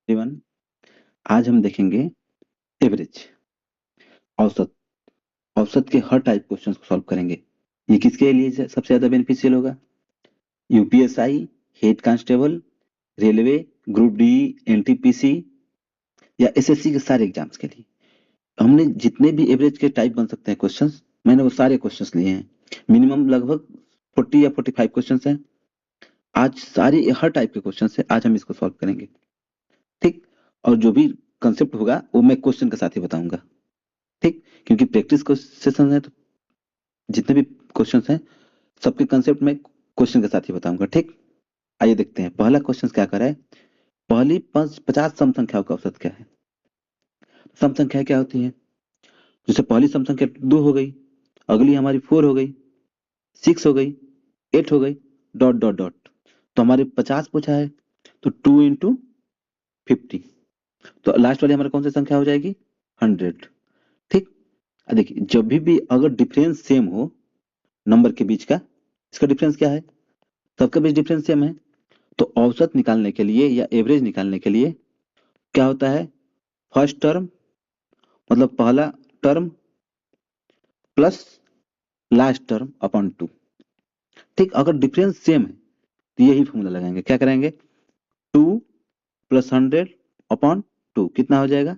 Everyone, आज हम देखेंगे एवरेज, औसत। औसत के हर टाइप क्वेश्चन को सॉल्व करेंगे। ये किसके लिए सबसे ज्यादा बेनिफिशियल होगा? UPSI, head constable, railway, group D, NTPC या एसएससी के सारे एग्जाम्स के लिए। हमने जितने भी एवरेज के टाइप बन सकते हैं क्वेश्चंस, मैंने वो सारे क्वेश्चंस लिए हैं। मिनिमम लगभग 40 या 45 क्वेश्चंस हैं। आज सारे हर टाइप के क्वेश्चंस हैं, आज हम इसको सॉल्व करेंगे। ठीक। और जो भी कंसेप्ट होगा वो मैं क्वेश्चन के साथ ही बताऊंगा। ठीक, क्योंकि प्रैक्टिस सेशन है तो जितने भी क्वेश्चन हैं सबके कंसेप्ट में क्वेश्चन के साथ ही बताऊंगा। ठीक, आइए देखते हैं पहला क्वेश्चन क्या कर रहा है। पहली 50 सम संख्याओं का औसत क्या है? सम संख्या क्या होती है? जैसे पहली सम संख्या 2 हो गई, अगली हमारी 4 हो गई, 6 हो गई, 8 हो गई, डॉट डॉट डॉट। तो हमारे 50 पूछा है, तो 2 इंटू 50, तो लास्ट वाली हमारी कौन सी संख्या हो जाएगी? 100। ठीक। देखिए, जब भी अगर डिफरेंस सेम हो नंबर के बीच का, इसका डिफरेंस क्या है? सबके बीच डिफरेंस सेम है, तो औसत निकालने के लिए या एवरेज निकालने के लिए क्या होता है? फर्स्ट टर्म मतलब पहला term plus last term upon 2। ठीक, अगर डिफरेंस सेम है तो यही फॉर्मूला लगाएंगे। क्या करेंगे? 2 प्लस 100 अपॉन 2 कितना हो जाएगा?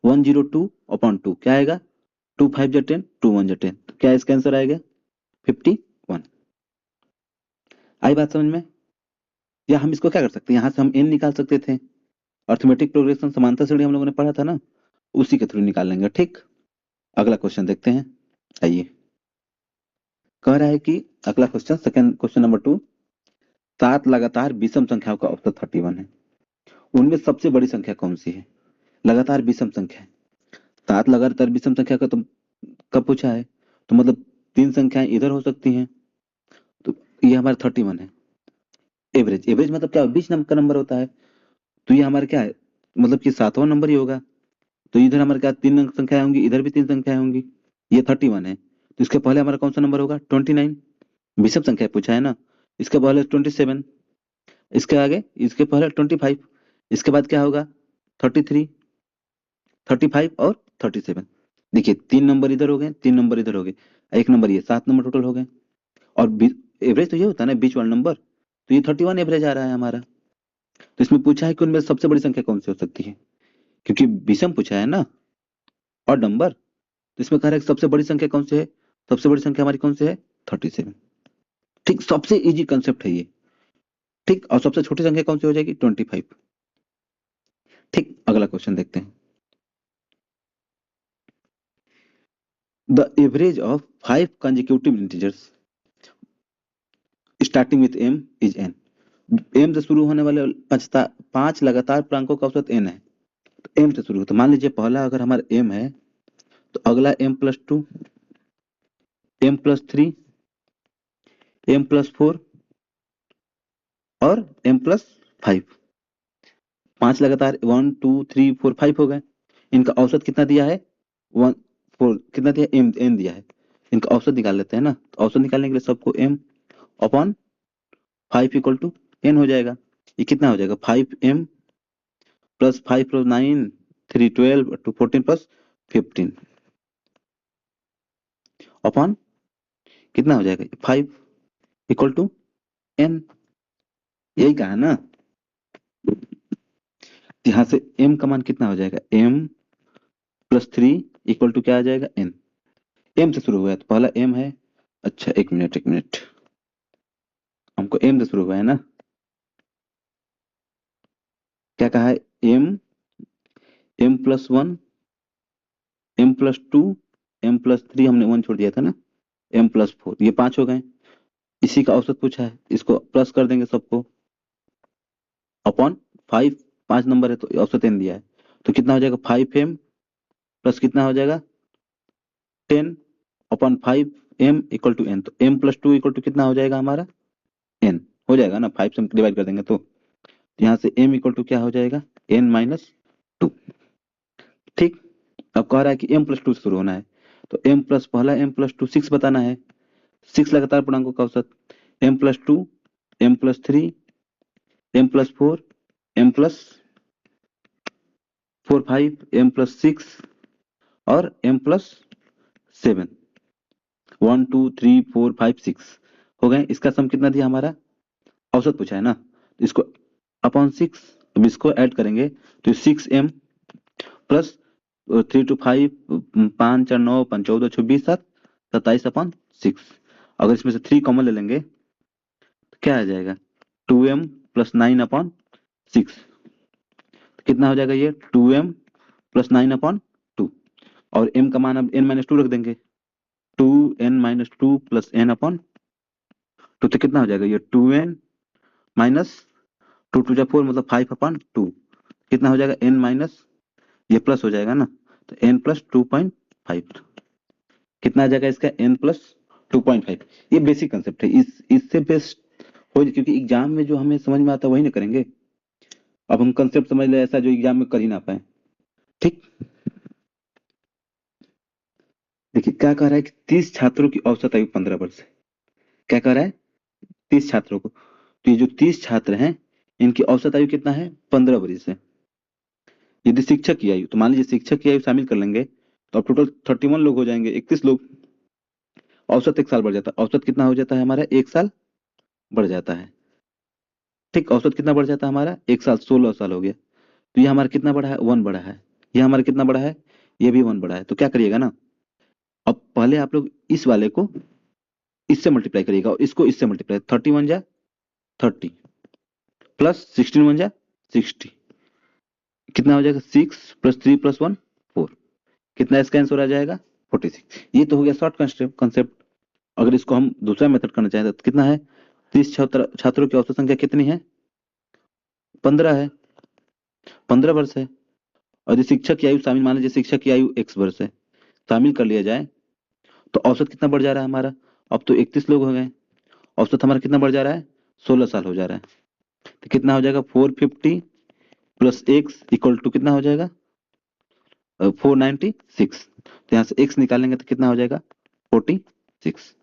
102 अपॉन 2 क्या आएगा? 2 5 जा 10, 2 1 जा 10, तो क्या इसका आंसर आएगा? 51। आई बात समझ में? या हम इसको क्या कर सकते हैं, यहाँ से हम n निकाल सकते थे। अर्थमेटिक प्रोग्रेशन समांतर श्रेणी हम लोगों ने पढ़ा था ना, उसी के थ्रू निकाल लेंगे। ठीक, अगला क्वेश्चन देखते हैं। आइए, कह रहा है कि अगला क्वेश्चन, सेकंड क्वेश्चन नंबर 2, 7 लगातार विषम संख्याओं का औसत 31 है। उनमें सबसे बड़ी संख्या कौन सी है? लगातार विषम संख्या है, 7 लगातार विषम संख्या का तो कब पूछा है? तो मतलब 3 संख्याएं इधर हो सकती हैं, तो ये हमारा 31 है। एवरेज, एवरेज मतलब क्या? बीच नंबर का नंबर होता है, तो ये हमारा क्या है? मतलब कि 7वां नंबर ही होगा। तो इधर हमारे क्या 3 संख्याएं होंगी, इधर भी 3 संख्याएं होंगी। ये 31 है, तो इसके पहले हमारा कौन सा नंबर होगा? 29। विषम संख्या पूछा है ना, इसके पहले 27, इसके आगे इसके पहले 25, इसके बाद क्या होगा? 33, 35 और 37। देखिए, 3 नंबर इधर हो गए, 3 नंबर इधर हो गए, एक नंबर ये, 7 नंबर टोटल हो गए। और एवरेज तो ये होता है ना, बीच वाला नंबर, तो ये 31 एवरेज आ रहा है हमारा। तो इसमें पूछा है कि उनमें सबसे बड़ी संख्या कौन सी हो सकती है, क्योंकि विषम पूछा है ना और नंबर, तो इसमें कह रहा है कि सबसे बड़ी संख्या कौन सी है? सबसे बड़ी संख्या हमारी कौन सी है? 37। ठीक, सबसे इजी कंसेप्ट है ये। ठीक, और सबसे छोटी संख्या कौन सी हो जाएगी? 25। ठीक, अगला क्वेश्चन देखते हैं। The average of 5 consecutive integers starting with m is n। m से शुरू होने वाले 5 लगातार पूर्णांकों का औसत n है। तो m से शुरू हो, तो मान लीजिए पहला अगर हमारा m है, तो अगला m+2, m+3, m+4 और m+5। 5 लगातार 1 2 3 4 5 हो गए। इनका औसत कितना दिया है? 1 4 कितना दिया? n दिया है। इनका औसत निकाल लेते हैं ना, तो औसत निकालने के लिए सबको m upon 5 equal to n हो जाएगा। ये कितना हो जाएगा? 5m plus 5 plus 9 3 12 to 14 plus 15 upon कितना हो जाएगा? 5 इक्वल टू n। यही कहा ना, यहाँ से m का मान कितना हो जाएगा? m+3 इक्वल टू क्या आ जाएगा? n। m से शुरू हुआ है तो पहला m है। अच्छा, एक मिनट एक मिनट, हमको m से शुरू हुआ है ना, क्या कहा है? m, m+1, m+2, m+3, हमने 1 छोड़ दिया था ना, m+4, ये 5 हो गए। इसी का औसत पूछा है, इसको प्लस कर देंगे सबको अपॉन 5। 5 नंबर है तो औसत n दिया है, तो कितना हो जाएगा? 5m प्लस कितना हो जाएगा? 10 upon 5m equal to n। तो m+2 इक्वल टू कितना हो जाएगा हमारा? n हो जाएगा ना, 5 से डिवाइड कर देंगे तो यहाँ से m इक्वल टू क्या हो जाएगा? n-2। ठीक, अब कह रहा है कि m+2 से शुरू होना है, तो m प्लस पहला m+2 6 बताना है। 6 लगातार पूर्णांकों का औसत, m+2, m+3, m+4, m+5 4 5 m plus 6 और m प्लस 7, 1 2 3 4 5 6 हो गए। इसका सम कितना दिया हमारा, औसत पूछा है ना, इसको अपॉन 6, अब इसको ऐड करेंगे तो 6m प्लस 3 टू 5, 5 4 9 5 14 26 7 27 अपॉन 6। अगर इसमें से 3 कॉमन ले लेंगे तो क्या आ जाएगा, 2m प्लस 9 अपॉन 6, कितना हो जाएगा ये 2m प्लस 9 अपॉन 2, और m का मान अब n माइनस 2 रख देंगे, 2n minus 2 plus n upon 2, तो कितना हो जाएगा ये 2n माइनस 2 टू जा 4 मतलब 5 अपॉन 2, कितना हो जाएगा n माइनस, ये प्लस हो जाएगा ना, तो n प्लस 2.5, कितना आ जाएगा इसका n प्लस 2.5। ये बेसिक कंसेप्ट है, इससे बेस्ट हो, क्योंकि एग्जाम में जो हमें समझ में आता है वही ना करेंगे। अब हम कंसेप्ट समझ ले ऐसा जो एग्जाम में कर ही ना पाए। ठीक, देखिए क्या कह रहा है कि 30 छात्रों की औसत आयु 15 वर्ष है। क्या कह रहा है, 30 छात्रों को, तो ये जो 30 छात्र हैं इनकी औसत आयु कितना है, 15 वर्ष है। यदि शिक्षक की आयु, तो मान लीजिए शिक्षक की आयु शामिल कर लेंगे तो अब टोटल 31 लोग हो जाएंगे, 31 लोग, औसत 1 साल बढ़ जाता है। औसत कितना हो जाता है हमारा, 1 साल बढ़ जाता है। ठीक, औसत कितना बढ़ जाता है हमारा, 1 साल, 16 साल हो गया। तो ये हमारा कितना बढ़ा है, 1 बढ़ा है। ये हमारा कितना बढ़ा है, ये भी 1 बढ़ा है। तो क्या करिएगा ना, अब पहले आप लोग इस वाले को इससे मल्टीप्लाई करिएगा और इसको इससे मल्टीप्लाई, 31 जा 30 प्लस 16 1 जा 60, कितना हो जाएगा 6 प्लस 3 प्लस 1 4, कितना इसका आंसर आ जाएगा 46। ये तो हो गया शॉर्ट कंसेप्ट। अगर इसको हम दूसरा मेथड करना चाहें तो कितना है, 30 छात्रों की औसत संख्या कितनी है, 15 है, 15 वर्ष है। और जो शिक्षक की आयु शामिल, मान लीजिए शिक्षक की आयु x वर्ष है, शामिल कर लिया जाए तो औसत कितना बढ़ जा रहा है हमारा, अब तो 31 लोग हो गए, औसत हमारा कितना बढ़ जा रहा है, 16 साल हो जा रहा है। तो कितना हो जाएगा 450 प्लस एक्स इक्वल टू कितना हो जाएगा 496। तो यहाँ से x निकालेंगे तो कितना हो जाएगा 46।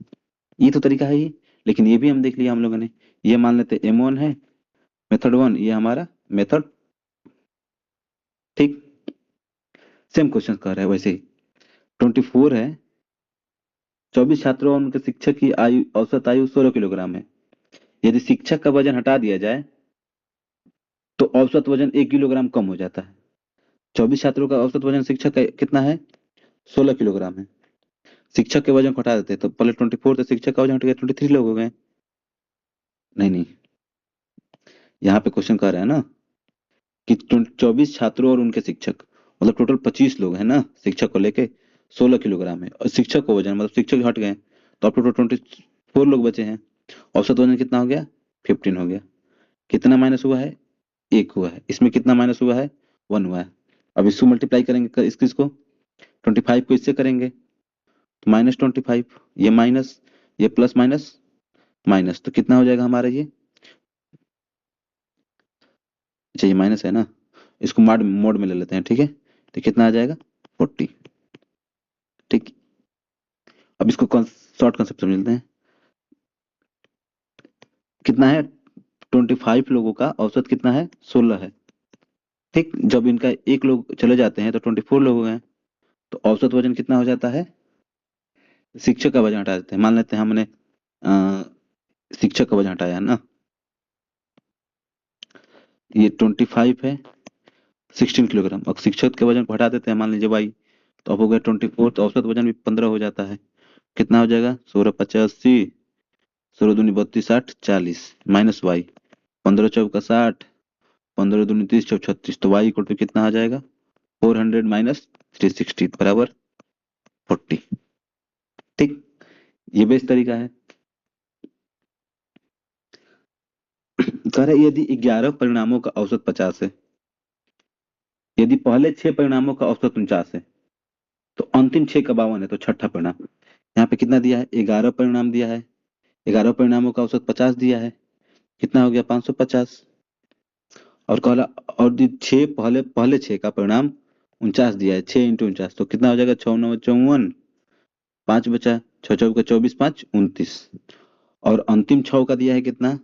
ये तो तरीका है ही, लेकिन ये भी हम देख लिया हम लोगों ने। ये मान लेते M1 है मेथड 1, ये हमारा मेथड, ठीक। सेम क्वेश्चन कर रहा है वैसे ही। 24 है, 24 छात्रों और उनके शिक्षक की आयु, औसत आयु 16 किलोग्राम है। यदि शिक्षक का वजन हटा दिया जाए तो औसत वजन 1 किलोग्राम कम हो जाता है। 24 छात्रों का औसत वजन शिक्षक का कितना है, 16 किलोग्राम है। शिक्षक के वजन को हटा देते तो पहले 24 से शिक्षक का वजन हट गया, 23 लोग हो गए। नहीं नहीं, यहाँ पे क्वेश्चन कह रहा है ना कि 24 छात्रों और उनके शिक्षक, मतलब टोटल 25 लोग हैं ना, शिक्षक को लेके 16 किलोग्राम है, और शिक्षक को वजन मतलब शिक्षक हट गए तो अब टोटल 24 लोग बचे हैं। औसत वजन कितना हो गया, 15 हो गया। कितना माइनस हुआ है, 1 हुआ है। इसमें कितना माइनस हुआ है, 1 हुआ है। अब इसको मल्टीप्लाई करेंगे इसको 25 को इससे करेंगे तो -25, ये माइनस, ये प्लस माइनस माइनस, तो कितना हो जाएगा हमारा ये, अच्छा ये माइनस है ना, इसको मोड में ले लेते हैं, ठीक है। तो कितना आ जाएगा 40। ठीक, अब इसको शॉर्ट कंसेप्ट समझ लेते हैं। कितना है, 25 लोगों का औसत कितना है, 16 है। ठीक, जब इनका एक लोग चले जाते हैं तो 24 लोग हो गए, तो औसत वजन कितना हो जाता है, शिक्षक का वजन हटा देते हैं, मान लेते हैं हमने शिक्षक का वजन हटाया है ना, ये 25 है 16 किलोग्राम, और शिक्षक के वजन को हटा देते हैं, मान लीजिए y, तो अब हो गया 24, तो औसत वजन भी 15 हो जाता है। कितना हो जाएगा 16 50 80, 16 दूनी 32 60 40 माइनस y, 15 चौका 60, 15 दूनी 30 चौक 36, तो y इक्वल टू कितना आ जाएगा 400 माइनस 360 बराबर 40। ठीक, ये बेस्ट तरीका है। कह रहे यदि 11 परिणामों का औसत 50 है, यदि पहले 6 परिणामों का औसत 49 है, तो अंतिम 6 का 52 है, तो छठा परिणाम। यहाँ पे कितना दिया है, 11 परिणाम दिया है, 11 परिणामों का औसत 50 दिया है, कितना हो गया 550। और कहला, और 6 पहले पहले 6 का परिणाम 49 दिया है, 6 इंटू 49, तो कितना हो जाएगा 6 9 54, 5 बचा, 6 चौका 24 5 29, और अंतिम 6 का दिया है कितना,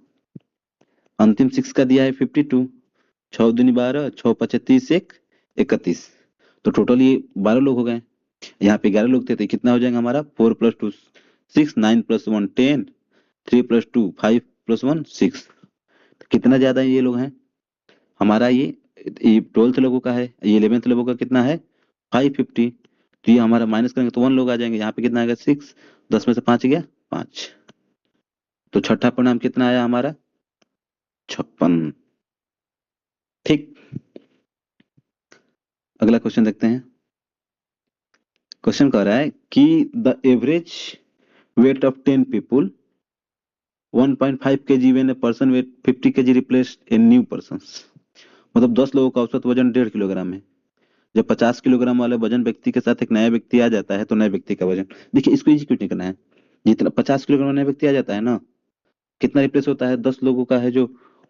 अंतिम 6 का दिया है 52, 6 दूनी 12, 6 5 30 1 31। तो टोटल ये 12 लोग हो गए। यहाँ पे 11 लोग थे, तो कितना हो जाएगा हमारा? 4 + 2 6, 9 + 1 10, 3 + 2 5 + 1 6। कितना ज्यादा ये लोग हैं हमारा? ये 12th लोगों का है, ये 11th लोगों का कितना है? 550। तो ये हमारा माइनस करेंगे तो 1 लोग आ जाएंगे। यहाँ पे कितना आएगा? 6। 10 में से 5 गया 5। तो छठा परिणाम कितना आया हमारा? 56। ठीक, अगला क्वेश्चन देखते हैं। क्वेश्चन कह रहा है कि the average weight of 10 people 1.5 kg when a person weight 50 kg replace a new person. मतलब 10 लोगों का औसत वजन 1.5 किलोग्राम है। जब 50 किलोग्राम वाले वजन व्यक्ति के साथ एक नया व्यक्ति आ जाता है तो नए व्यक्ति का वजन, देखिए इसको एग्जीक्यूट नहीं करना है। जितना 50 किलोग्राम नया व्यक्ति आ जाता है ना, कितना रिप्लेस होता है? 10 लोगों का है जो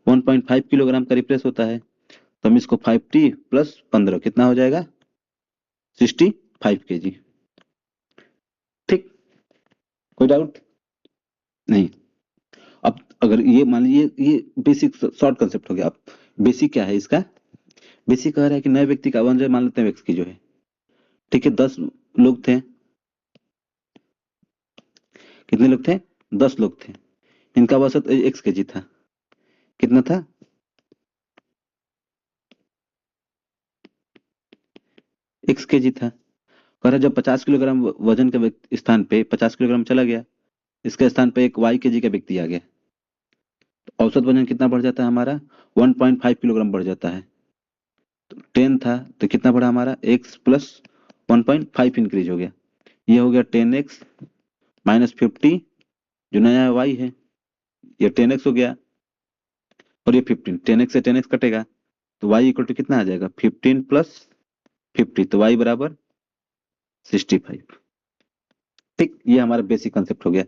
1.5 किलोग्राम का रिप्लेस होता है। तो हम इसको 50 + 15 कितना हो जाएगा? 65 kg। ठीक, कोई डाउट नहीं? अब अगर ये मान लीजिए ये बेसिक शॉर्ट कंसेप्ट हो गया। अब बेसिक क्या है इसका? बेसिक कह रहा है कि नए व्यक्ति का वजन मान लेते हैं एक्स की जो है, ठीक है। 10 लोग थे। कितने लोग थे? 10 लोग थे। इनका औसत एक्स केजी था। कितना था? एक्स केजी था। कह रहा है जब 50 किलोग्राम वजन के स्थान पे 50 किलोग्राम चला गया, इसके स्थान पे एक वाई केजी का व्यक्ति आ गया, तो औसत वजन कितना बढ़ जाता है हमारा? 1.5 किलोग्राम बढ़ जाता है। तो 10 था तो कितना बढ़ा हमारा? एक्स प्लस 1.5 इंक्रीज हो गया। ये हो गया 10x माइनस 50, जो नया वाई है। ये 10x हो गया और ये 15। 10x से 10x कटेगा तो y इक्वल टू कितना आ जाएगा? 15 + 50, तो y बराबर 65। ठीक, ये हमारा बेसिक कंसेप्ट हो गया।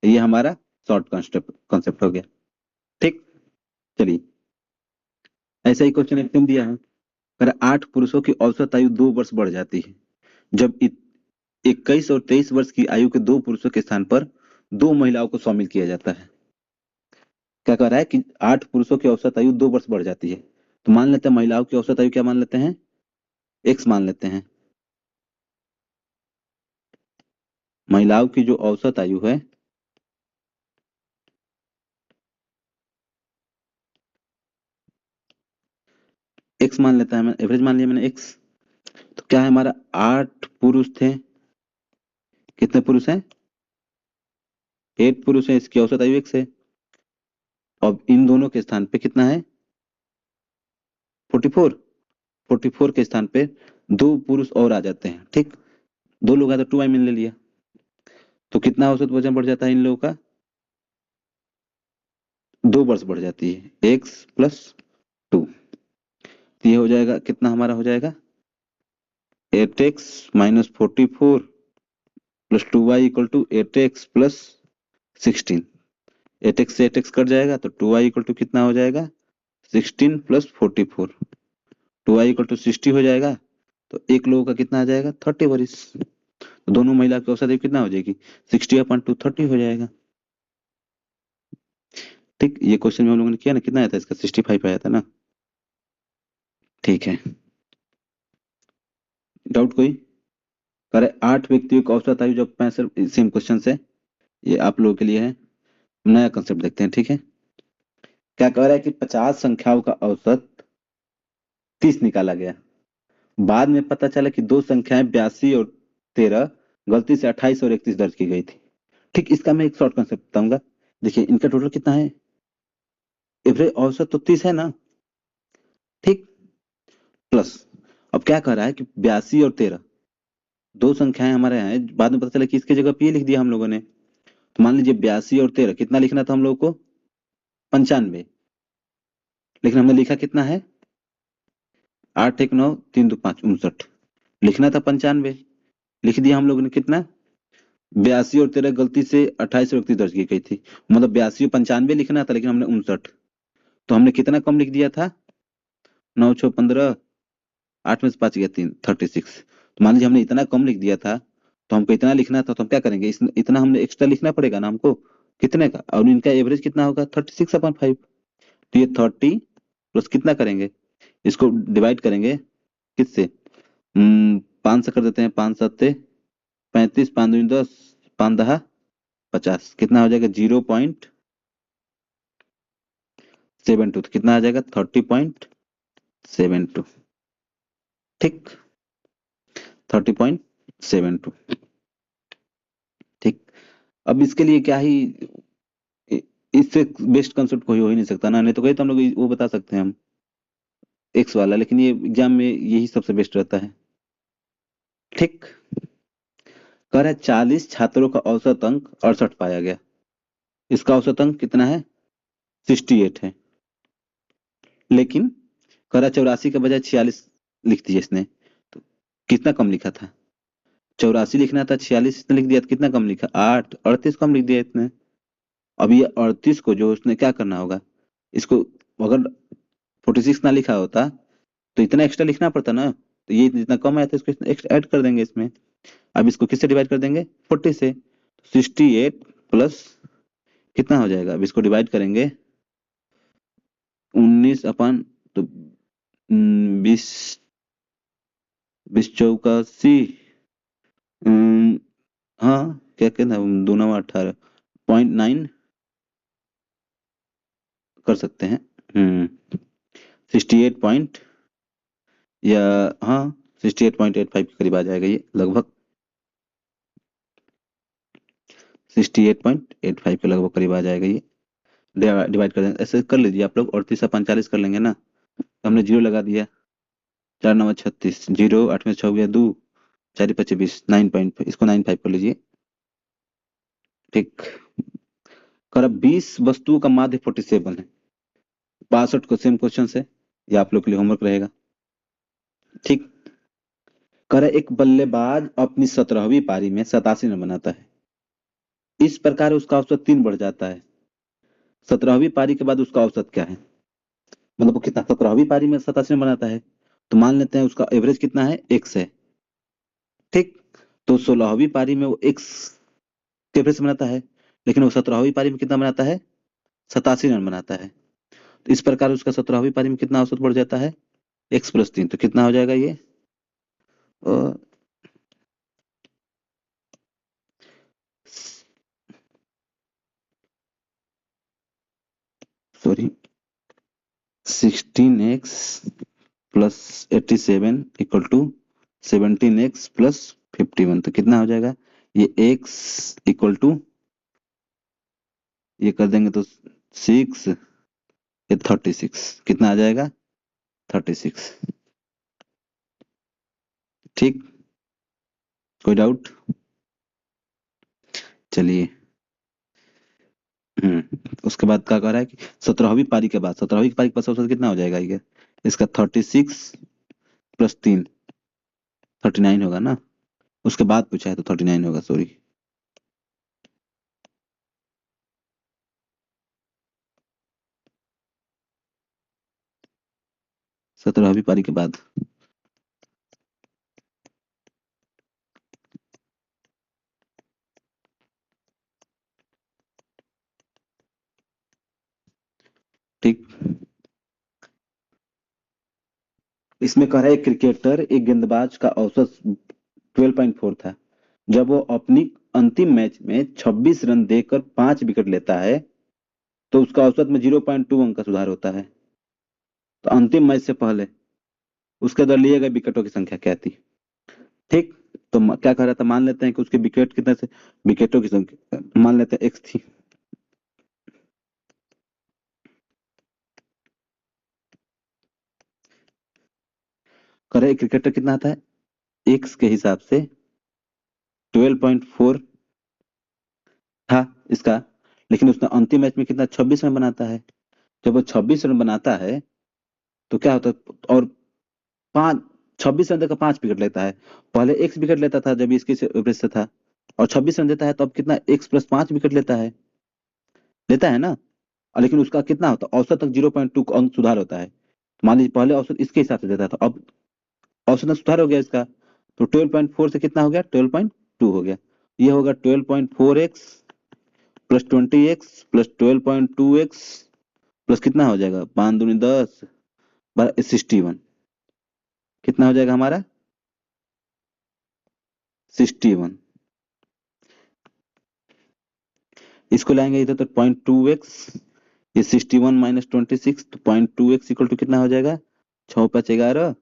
ये हमारा शॉर्ट कंसेप्ट हो गया। ठीक, चलिए ऐसा ही क्वेश्चन एकदम दिया है। अगर 8 पुरुषों की औसत आयु 2 वर्ष बढ़ जाती है जब 21 और 23 वर्ष की आयु के 2 पुरुषों के स्थान पर 2 महिलाओं को शामिल किया जाता है। क्या कह रहा है कि 8 पुरुषों की औसत आयु 2 वर्ष बढ़ जाती है, तो मान लेते हैं महिलाओं की औसत आयु क्या मान लेते हैं? एक्स मान लेते हैं। महिलाओं की जो औसत आयु है एक्स मान लेता है, मैं एवरेज मान लिया मैंने एक्स। तो क्या है हमारा? 8 पुरुष थे। कितने पुरुष हैं? 8 पुरुष हैं, इसकी औसत आयु एक्स है। अब इन दोनों के स्थान पे कितना है? 44। 44 के स्थान पे 2 पुरुष और आ जाते हैं। ठीक, 2 लोग आए तो 2y मैंने ले लिया। तो कितना औसत वजन बढ़ जाता है इन लोगों का? 2 वर्ष बढ़ जाती है, एक्स प्लस 2। ये हो जाएगा कितना हमारा? हो जाएगा 8x minus 44 plus 2y equal to 8x plus 16। 8x से 8x कट जाएगा तो 2y इक्वल टू कितना हो जाएगा? 16 प्लस 44। 2y इक्वल टू 60 हो जाएगा। तो एक लोगों का कितना आ जाएगा? 30 वर्ष। तो दोनों महिला की औसत आयु कितना हो जाएगी? 60/2 30 हो जाएगा। ठीक, ये क्वेश्चन में हम लोगों ने किया ना, कितना आया था इसका? 65 आया था ना। ठीक है, डाउट कोई? करे 8 व्यक्तियों की औसत आयु जब 65, सेम क्वेश्चन से ये आप लोगों के लिए है। नया कंसेप्ट देखते हैं, ठीक है। क्या कह रहा है कि 50 संख्याओं का औसत 30 निकाला गया। बाद में पता चला कि दो संख्याएं 82 और 13 गलती से 28 और 31 दर्ज की गई थी। ठीक, इसका मैं एक शॉर्ट कंसेप्ट बताऊंगा। देखिए इनका टोटल कितना है? एवरेज औसत तो 30 है ना। ठीक, प्लस अब क्या कह रहा है कि 82 और 13 दो संख्याएं हमारे यहाँ है। बाद में पता चला कि इसके जगह पे ये लिख दिया हम लोगों ने। तो मान लीजिए 82 और 13 कितना लिखना था हम लोग को? 95। लेकिन हमने लिखा कितना है? 8 1 9 3 2 5 59। लिखना था 95, लिख दिया हम लोगों ने कितना? 82 और 13 गलती से 28 और 31 दर्ज की गई थी। मतलब 82 95 लिखना था लेकिन हमने 59। तो हमने कितना कम लिख दिया था? 9 6 15, 8 में से 5 गया 3, 36। तो मान लीजिए हमने इतना कम लिख दिया था, तो हमको इतना लिखना था, तो हम क्या करेंगे? इतना हमने एक्स्ट्रा लिखना पड़ेगा ना हमको। कितने का? और इनका एवरेज कितना होगा? 36/5। तो ये 30 प्लस कितना करेंगे? इसको डिवाइड करेंगे किससे? 5 से कर देते हैं, 5 7 35, 5 दूनी 10, 5 10 50, कितना हो जाएगा? 0.72, तो कितना आ जाएगा? 30.72। ठीक, 30.72। ठीक, अब इसके लिए क्या ही, इ- इससे बेस्ट कंसेप्ट कोई हो ही नहीं सकता ना, नहीं तो कहीं तो हम लोग वो बता सकते हैं हम एक्स वाला, लेकिन ये एग्जाम में यही सबसे बेस्ट रहता है। ठीक, कह रहा है 40 छात्रों का औसत अंक 68 पाया गया। इसका औसत अंक कितना है? 68 है। लेकिन कह रहा 84 के बजाय 46 लिख दिया इसने, तो कितना कम लिखा था? 84 लिखना था, 46 इसने लिख दिया, तो कितना कम लिखा? 8, 38 कम लिख दिया इसने। अब ये 38 को जो उसने क्या करना होगा, इसको अगर 46 ना लिखा होता तो इतना एक्स्ट्रा लिखना पड़ता ना, तो ये जितना कम आया था इसको एक्स्ट्रा ऐड कर देंगे इसमें। अब इसको किससे डिवाइड कर देंगे? 40 से। 68 प्लस कितना हो जाएगा? अब इसको डिवाइड करेंगे 19 अपन, तो 20, 20 चौका 80। हाँ, क्या कहना, 2 9 18.9 कर सकते हैं। 68 पॉइंट, या हाँ 68.85 के करीब आ जाएगा ये लगभग। 68.85 के लगभग करीब आ जाएगा ये। डिवाइड कर देंगे, ऐसे कर लीजिए आप लोग, 38 से 45 कर लेंगे ना, तो हमने जीरो लगा दिया। 4 9 36, जीरो 8 में 6 गया 2, 4 5 20, 9.5, इसको 9.5 कर लीजिए। ठीक, कर 20 वस्तुओं का माध्य 47 है। 62 को सेम क्वेश्चन है, ये आप लोग के लिए होमवर्क रहेगा। ठीक, कर एक बल्लेबाज अपनी 17वीं पारी में 87 रन बनाता है, इस प्रकार उसका औसत 3 बढ़ जाता है। 17वीं पारी के बाद उसका औसत क्या है? मतलब वो कितना 17वीं पारी में 87 रन बनाता है, तो मान लेते हैं उसका एवरेज कितना है? एक्स है। ठीक, तो 16वीं पारी में वो एक्स के एवरेज से बनाता है, लेकिन वो 17वीं पारी में कितना बनाता है? 87 रन बनाता है। तो इस प्रकार उसका 17वीं पारी में कितना औसत बढ़ जाता है? x+3, तो कितना हो जाएगा ये? सॉरी, 16x+87 = 17x+51, तो कितना हो जाएगा? ये x इक्वल टू, ये कर देंगे तो 6, ये 36, कितना आ जाएगा? 36। ठीक, कोई डाउट? चलिए। उसके बाद क्या कह रहा है कि 17वीं पारी के बाद औसत कितना हो जाएगा ये? इसका 36+3, 39 होगा ना। उसके बाद पूछा है तो 39 होगा, सॉरी। सत्रहवीं पारी के बाद। ठीक, इसमें कह रहा है क्रिकेटर एक गेंदबाज का औसत 12.4 था, जब वो अपनी अंतिम मैच में 26 रन देकर 5 विकेट लेता है, तो उसका औसत में 0.2 अंक का सुधार होता है। तो अंतिम मैच से पहले उसके अंदर लिए गए विकेटों की संख्या क्या थी? ठीक, तो क्या कह रहा था, मान लेते हैं कि उसके विकेट कितने से, विकेटों की संख्या मान लेते हैं एक्स थी। कह रहे क्रिकेटर कितना आता है एक्स के हिसाब से 12.4 था इसका, लेकिन उसने अंतिम मैच में कितना 26 रन बनाता है। जब वो 26 रन बनाता है तो क्या होता है, और पांच 26 रन देकर 5 विकेट लेता है। पहले एक्स विकेट लेता था जब इसके एवरेज से था, और 26 रन देता है तो अब कितना x+5 विकेट लेता है ना। और लेकिन उसका कितना होता है, औसत तक 0.2 अंक सुधार होता है। मान लीजिए पहले औसत इसके हिसाब से देता था, अब औसत में सुधार हो गया इसका, तो 12.4 से कितना हो गया? 12.2 हो गया। ये होगा 12.4x plus 20x plus 12.2x plus कितना हो जाएगा? 5 दूनी 10, 61, कितना हो जाएगा हमारा 61। इसको लाएंगे इधर तो 0.2x, ये 61 माइनस 26, तो 0.2x इक्वल टू कितना हो जाएगा 6×5 =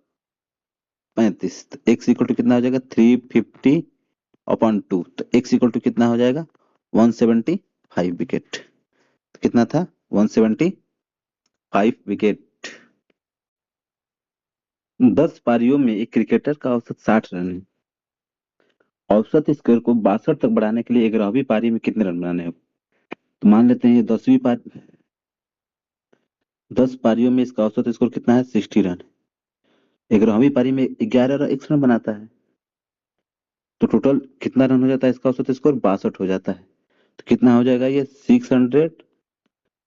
35। तो x इक्वल टू कितना हो जाएगा 350/2, तो x इक्वल टू कितना हो जाएगा 175 विकेट। तो कितना था 175 विकेट। 10 पारियों में एक क्रिकेटर का औसत 60 रन है। औसत स्कोर को 62 तक बढ़ाने के लिए 11वीं पारी में कितने रन बनाने हैं? तो मान लेते हैं ये 10वीं पारी, 10 पारियों में इसका औसत स्कोर कितना है 60 रन। 11वीं पारी में 11 एक्स रन बनाता है, तो टोटल कितना रन हो जाता है इसका औसत स्कोर 62 हो जाता है। तो कितना हो जाएगा ये 600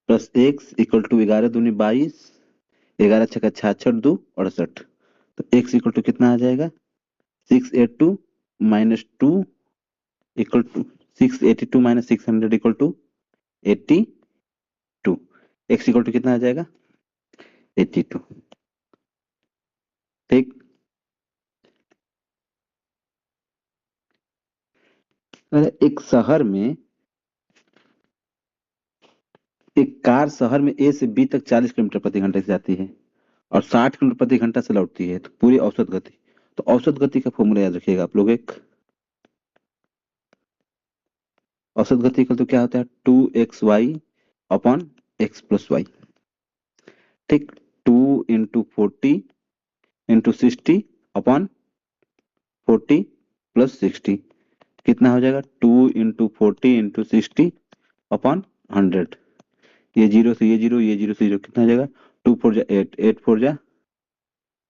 प्लस एक्स इक्वल टू 11×2 = 22, 11×6 = 66, 2 68। तो एक्स इक्वल टू कितना आ जाएगा 682 minus 2 equal to 682 minus 600 equal to 82। X equal to कितना आ जाएगा 82। ठीक। एक शहर में एक कार शहर में ए से बी तक 40 किलोमीटर प्रति घंटे से जाती है और 60 किलोमीटर प्रति घंटा से लौटती है, तो पूरी औसत गति। तो औसत गति का फॉर्मूला याद रखिएगा आप लोग। एक औसत गति का तो क्या होता है 2xy/x+y। ठीक। 2×40×60/40 + 60 कितना हो जाएगा 2×40×60/100। ये जीरो से ये जीरो, ये जीरो से जीरो, कितना हो जाएगा 2×4 = 8, 8×4 =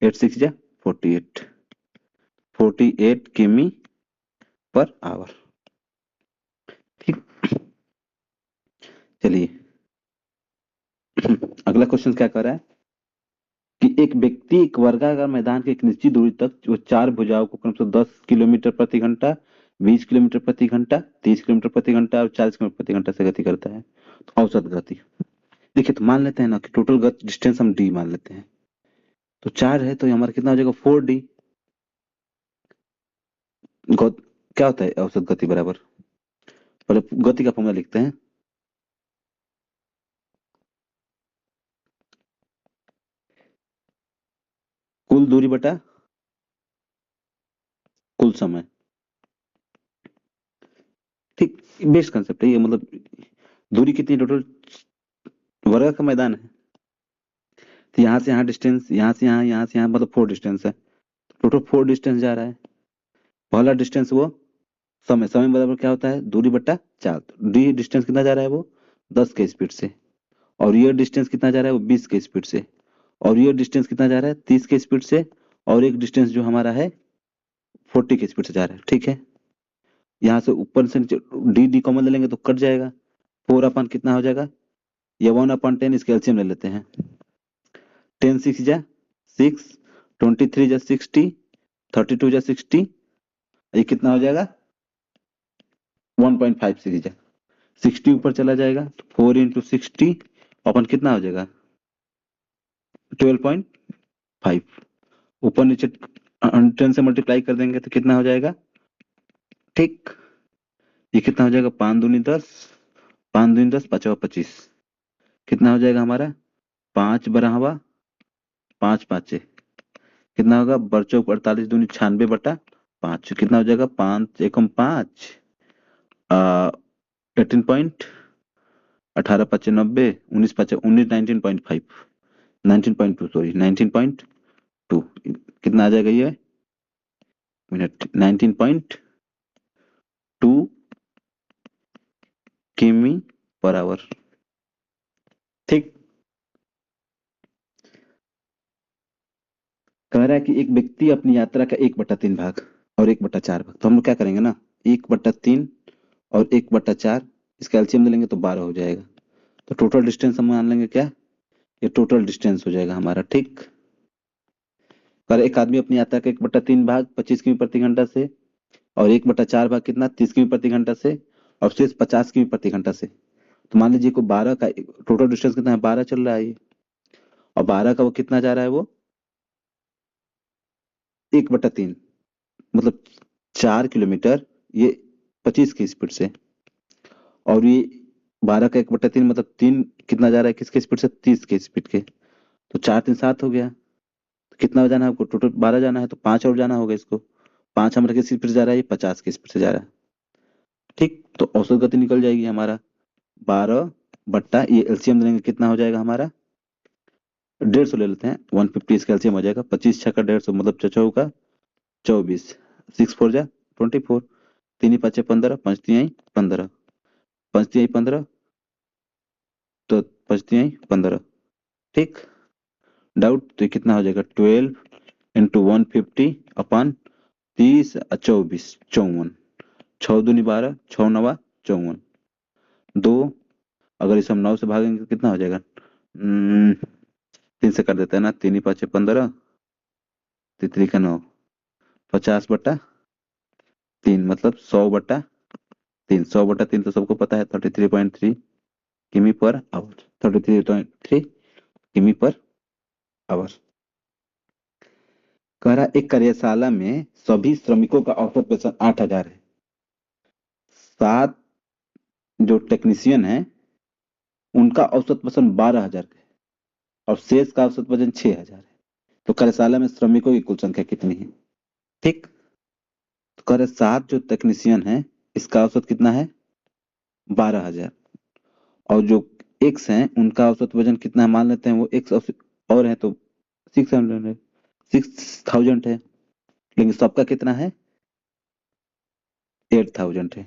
8, 6 = 48, 48 किमी/आवर। ठीक। चलिए अगला क्वेश्चन क्या कर रहा है कि एक व्यक्ति एक वर्गाकार मैदान के एक निश्चित दूरी तक वो 4 भुजाओं को क्रमशः 10 किलोमीटर प्रति घंटा, 20 किलोमीटर प्रति घंटा, 30 किलोमीटर प्रति घंटा और 40 किलोमीटर प्रति घंटा से गति करता है। तो औसत गति देखिए, तो मान लेते हैं ना कि टोटल गति डिस्टेंस हम डी मान लेते हैं। तो 4 है तो ये हमारा कितना हो जाएगा 4d। क्या होता है औसत गति बराबर, पहले गति का फॉर्मूला लिखते हैं। कुल दूरी बटा कुल समय। ठीक। बेस्ट कंसेप्ट है ये, मतलब दूरी कितनी टोटल, वर्ग का मैदान है तो यहाँ से यहाँ डिस्टेंस, यहाँ से यहाँ, यहाँ से यहाँ, मतलब 4 डिस्टेंस है। टोटल 4 डिस्टेंस जा रहा है। पहला डिस्टेंस वो समय, समय बराबर क्या होता है दूरी बट्टा 4। डी डिस्टेंस कितना जा रहा है वो 10 के स्पीड से, और ये डिस्टेंस कितना जा रहा है वो 20 के स्पीड से, और ये डिस्टेंस कितना जा रहा है 30 के स्पीड से, और एक डिस्टेंस जो हमारा है 40 के स्पीड से जा रहा है। ठीक है। यहाँ से ऊपर से नीचे डी डी कॉमन ले लेंगे तो कट जाएगा। 4 कितना हो जाएगा, ये 1/10 इसके एलसीएम ले लेते हैं। 10 6 जा 6, 23 जा 60, 32 जा 60, ये कितना हो जाएगा 1.5 सीरीज है। 60 ऊपर चला जाएगा तो 4×60 अपन कितना हो जाएगा 12.5। ऊपर नीचे 10 से मल्टीप्लाई कर देंगे तो कितना हो जाएगा। ठीक। ये कितना हो जाएगा 5×2 = 10, 5×2 = 10, 5×25 कितना हो जाएगा हमारा 5 × 5 कितना होगा बरचौक 48×2 = 96/5 कितना हो जाएगा 5×1 = 5 18 18×5 = 90, 19×5 = 19, 19.5, 19.2 सॉरी 19.2 कितना आ जाएगा ये मिनट 19.2 किमी/आवर। ठीक। कह रहा है कि एक व्यक्ति अपनी यात्रा का 1/3 भाग और 1/4 भाग, तो हम लोग क्या करेंगे ना 1/3 और 1/4 इसका एलसीएम ले लेंगे तो 12 हो जाएगा। तो टोटल डिस्टेंस हम मान लेंगे क्या, ये टोटल डिस्टेंस हो जाएगा हमारा। ठीक। पर एक आदमी अपनी यात्रा का 1/3 भाग 25 किमी प्रति घंटा से और 1/4 भाग कितना 30 किमी प्रति घंटा से और शेष 50 किमी प्रति घंटा से, तो मान लीजिए को 12 का टोटल डिस्टेंस कितना है 12 चल रहा है ये, और 12 का वो कितना जा रहा है वो 1/3, मतलब 4 किलोमीटर ये 25 की स्पीड से, और ये 12 का 1/3 मतलब 3 कितना जा रहा है किसके स्पीड से, 30 के स्पीड के। तो 4 3 7 हो गया। तो कितना जाना है आपको, टोटल 12 जाना है, तो 5 और जाना होगा इसको। 5 हमारा किस स्पीड से जा रहा है, ये 50 की स्पीड से जा रहा है। ठीक, तो औसत गति निकल जाएगी हमारा 12 बट्टा, ये एलसीएम लेंगे कितना हो जाएगा हमारा, 150 ले लेते हैं, 150 इसका एलसीएम हो जाएगा, 25 छक्का 150 मतलब चौका 24, 6 4 जा 24, 3 5 15, 5 3 15, 5 3 15, तो 5 3 15। ठीक, डाउट, तो ये कितना हो जाएगा 12 × 150 अपॉन 30 24 54, 6 दूनी 12, 6 9 54, 2, अगर इसे हम 9 से भागेंगे तो कितना हो जाएगा, 3 से कर देते हैं ना, 3 5 15, 3 3 का 9, 50/3 मतलब 100/3, 100/3 तो सबको पता है 33.3 किमी पर आवर, 33.3 किमी पर आवर। कह रहा एक कार्यशाला में सभी श्रमिकों का औसत वेतन 8,000 है, 7 जो टेक्नीशियन है उनका औसत वेतन 12,000 है, और शेष का औसत वजन 6,000 है। तो कार्यशाला में श्रमिकों की कुल संख्या कितनी है। ठीक, तो कह रहे 7 जो टेक्नीशियन है इसका औसत कितना है 12,000, और जो एक्स हैं उनका औसत वजन कितना है, मान लेते हैं वो एक्स और है तो 600 6,000 है, लेकिन सबका कितना है 8,000 है।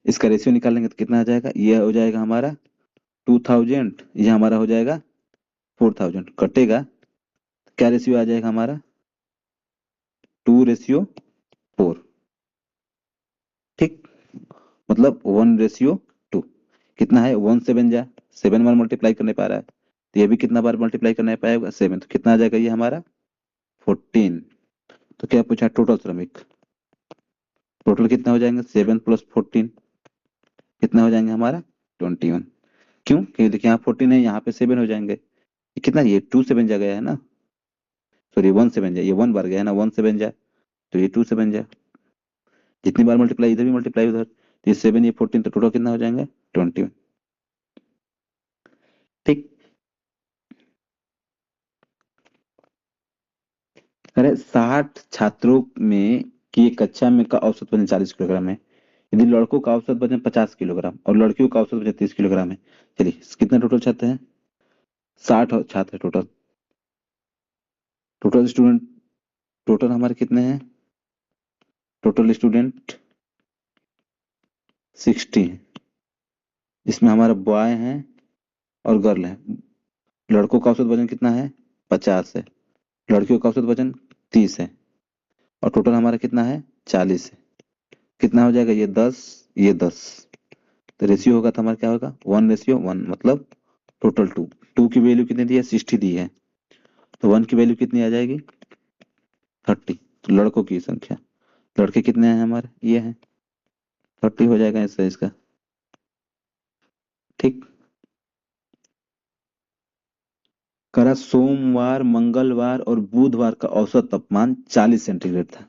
इसका रेशियो निकालेंगे तो कितना आ जाएगा, ये हो जाएगा हमारा 2,000, ये हमारा हो जाएगा 4,000, कटेगा क्या रेशियो आ जाएगा हमारा 2:4। ठीक, मतलब 1:2। कितना है 1 7 जा 7 बार मल्टीप्लाई करने पा रहा है, तो ये भी कितना बार मल्टीप्लाई करने पाएगा 7, तो कितना आ जाएगा ये हमारा 14। तो क्या पूछा टोटल श्रमिक, टोटल कितना हो जाएंगे 7 + 14, कितना हो जाएंगे हमारा 21। क्यों, क्योंकि देखिए यहाँ 14 है, यहाँ पे 7 हो जाएंगे, ये कितना, ये 2 7 जा गया है ना, सॉरी 1 7 जा, ये 1 बार गया है ना, 1 7 जा, तो ये 2 7 जा, जितनी बार मल्टीप्लाई इधर भी मल्टीप्लाई उधर, तो ये 7 ये 14, तो टोटल कितना हो जाएंगे 21। ठीक, अरे 60 छात्रों में की एक कक्षा में का औसत वजन 40 किलोग्राम है, यदि लड़कों का औसत वजन 50 किलोग्राम और लड़कियों का औसत वजन 30 किलोग्राम है। चलिए कितने टोटल छात्र हैं, 60 छात्र है टोटल, टोटल स्टूडेंट, टोटल हमारे कितने हैं, टोटल स्टूडेंट 60 है, इसमें हमारा बॉय है और गर्ल है। लड़कों का औसत वजन कितना है 50 है, लड़कियों का औसत वजन 30 है, और टोटल हमारा कितना है 40 है। कितना हो जाएगा, ये 10 ये 10, तो रेशियो होगा तो हमारा क्या होगा 1:1, मतलब टोटल 2, 2 की वैल्यू कितनी दी है 60 दी है, तो 1 की वैल्यू कितनी आ जाएगी 30। तो लड़कों की संख्या, लड़के कितने हैं हमारे, ये हैं 30 हो जाएगा इससे इसका। ठीक, करा सोमवार मंगलवार और बुधवार का औसत तापमान 40 सेंटीग्रेड था,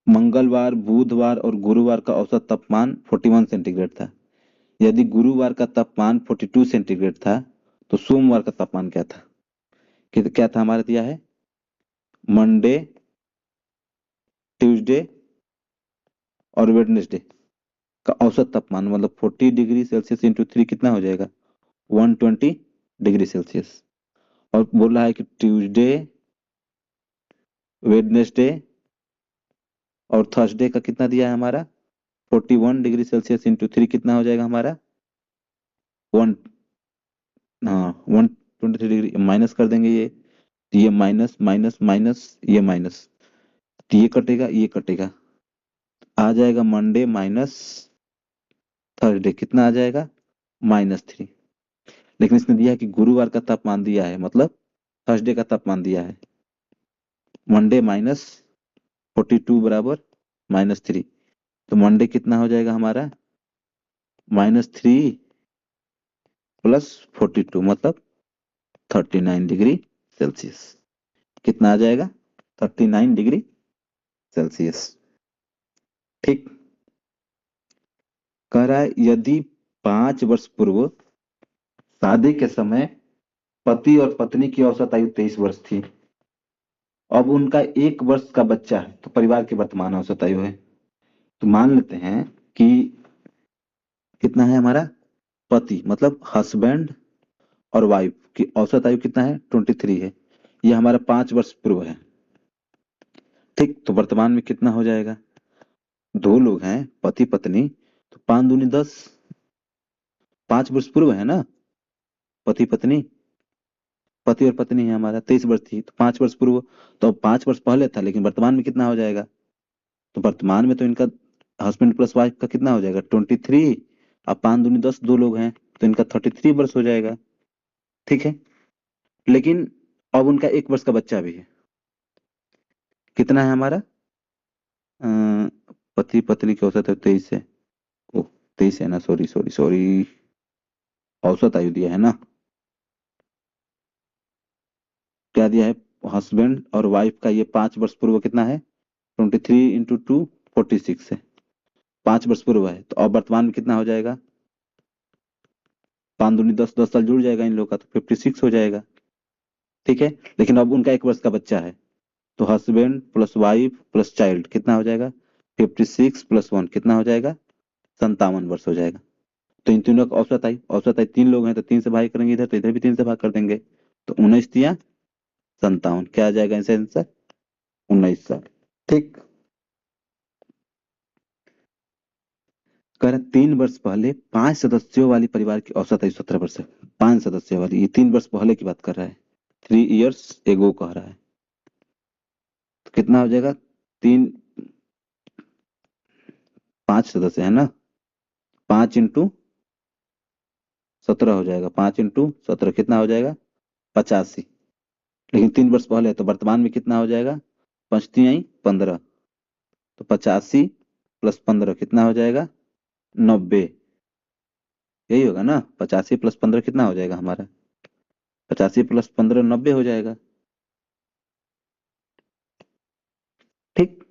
मंगलवार बुधवार और गुरुवार का औसत तापमान 41 सेंटीग्रेड था। यदि गुरुवार का तापमान 42 सेंटीग्रेड था तो सोमवार का तापमान क्या था, क्या था हमारा दिया है, मंडे ट्यूसडे और वेडनेसडे का औसत तापमान, मतलब 40 डिग्री सेल्सियस इंटू 3 कितना हो जाएगा 120 डिग्री सेल्सियस। और बोल रहा है कि ट्यूसडे वेडनेसडे और थर्सडे का कितना दिया है हमारा 41 डिग्री सेल्सियस इंटू 3 कितना हो जाएगा हमारा 1, हाँ 123 डिग्री, माइनस कर देंगे ये, तो ये माइनस माइनस माइनस ये माइनस, तो ये कटेगा ये कटेगा, आ जाएगा मंडे माइनस थर्सडे कितना आ जाएगा -3। लेकिन इसने दिया है कि गुरुवार का तापमान दिया है, मतलब थर्सडे का तापमान दिया है, मंडे -42 बराबर -3, तो मंडे कितना हो जाएगा हमारा -3 + 42 मतलब 39 डिग्री सेल्सियस, कितना आ जाएगा 39 डिग्री सेल्सियस। ठीक। कह रहा है यदि 5 वर्ष पूर्व शादी के समय पति और पत्नी की औसत आयु 23 वर्ष थी, अब उनका 1 वर्ष का बच्चा है, तो परिवार की वर्तमान औसत आयु है। तो मान लेते हैं कि कितना है हमारा, पति मतलब हस्बैंड और वाइफ की औसत आयु कितना है, 23 है। ये हमारा 5 वर्ष पूर्व है। ठीक, तो वर्तमान में कितना हो जाएगा, दो लोग हैं पति पत्नी, तो 5 दूनी 10, 5 वर्ष पूर्व है ना, पति पत्नी, पति और पत्नी है हमारा, 23 वर्ष थी, तो 5 वर्ष पूर्व। तो अब 5 वर्ष पहले था, लेकिन वर्तमान में कितना हो जाएगा, तो वर्तमान में तो इनका हस्बैंड प्लस वाइफ का कितना हो जाएगा, 23। अब 5 दूनी 10, दो लोग हैं, तो इनका 33 वर्ष हो जाएगा। ठीक है, लेकिन अब उनका 1 वर्ष का बच्चा भी है। कितना है हमारा, पति पत्नी की औसत है 23 है, ओ 23 है ना, सॉरी सॉरी सॉरी, औसत आयु दिया है ना, क्या दिया है, हस्बैंड और वाइफ का ये 5 वर्ष पूर्व कितना है, 23 × 2 46 है, 5 वर्ष पूर्व है। तो अब वर्तमान में कितना हो जाएगा, 5 दूनी 10, 10 साल जुड़ जाएगा इन लोग का, तो 56 हो जाएगा। ठीक है, लेकिन अब उनका 1 वर्ष का बच्चा है, तो husband plus wife plus child कितना हो जाएगा, 56 + 1 कितना हो जाएगा, 57 वर्ष हो जाएगा। तो इन तीनों का औसत आई 3 लोग हैं, तो 3 से भाग करेंगे इधर, तो इधर भी 3 से भाग कर देंगे, तो 19×3 = 57, क्या आ जाएगा इनसे आंसर, 19 साल। ठीक। कह रहे 3 वर्ष पहले 5 सदस्यों वाली परिवार की औसत आयु 17 वर्ष है। 5 सदस्यों वाली, ये 3 वर्ष पहले की बात कर रहा है, 3 years ago कह रहा है, तो कितना हो जाएगा, 5 सदस्य है ना, 5 × 17 हो जाएगा, 5 × 17 कितना हो जाएगा, 85। लेकिन 3 वर्ष पहले है, तो वर्तमान में कितना हो जाएगा, 5×3 = 15, तो 85 + 15 कितना हो जाएगा, 90। यही होगा ना, 85 + 15 कितना हो जाएगा हमारा, 85 + 15 90 हो जाएगा। ठीक।